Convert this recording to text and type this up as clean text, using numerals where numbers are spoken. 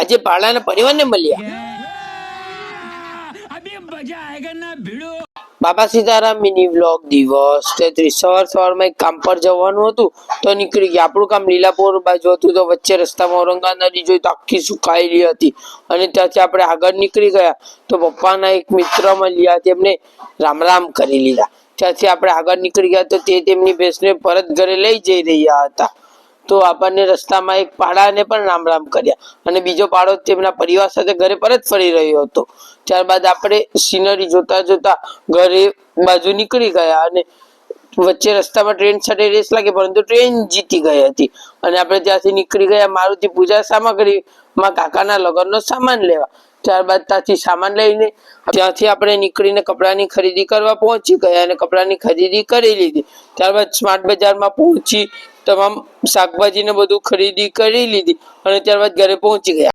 આજે ભાડાના પરિવારને મળ્યા। બાપા સીતારામ મિની વ્લોગ દિવસ 33 સવારમાં એક કામ પર જવાનું હતું તો નીકળી ગયા। આપણું કામ લીલાપુર બાજુ હતું તો વચ્ચે રસ્તામાં ઔરંગા નદી જોઈ તો આખી સુકાયેલી હતી અને ત્યાંથી આપણે આગળ નીકળી ગયા તો પપ્પાના એક મિત્ર મળ્યા, તેમને રામ રામ કરી લીધા। ત્યાંથી આપણે આગળ નીકળી ગયા તો તે તેમની ભેંસને પરત ઘરે લઈ જઈ રહ્યા હતા તો આપણને રસ્તામાં એક પાડાને પણ રામ રામ કર્યા અને બીજો પાડો તેમના પરિવાર સાથે ઘરે પરત ફરી રહ્યો હતો। ત્યારબાદ આપણે સીનરી જોતા જોતા ઘરે બાજુ નીકળી ગયા અને વચ્ચે રસ્તામાં ટ્રેન સાથે રેસ લાગી પરંતુ ટ્રેન જીતી ગઈ હતી અને આપણે ત્યાંથી નીકળી ગયા મારુતિ પૂજા સામગ્રીમાં કાકાના લગ્નનો સામાન લેવા। ત્યારબાદ ત્યાંથી સામાન લઈને ત્યાંથી આપણે નીકળીને કપડાની ખરીદી કરવા પહોંચી ગયા અને કપડાની ખરીદી કરી લીધી। ત્યારબાદ સ્માર્ટ બજારમાં પહોંચી તમામ શાકભાજી ને બધું ખરીદી કરી લીધી અને ત્યારબાદ ઘરે પહોંચી ગયા।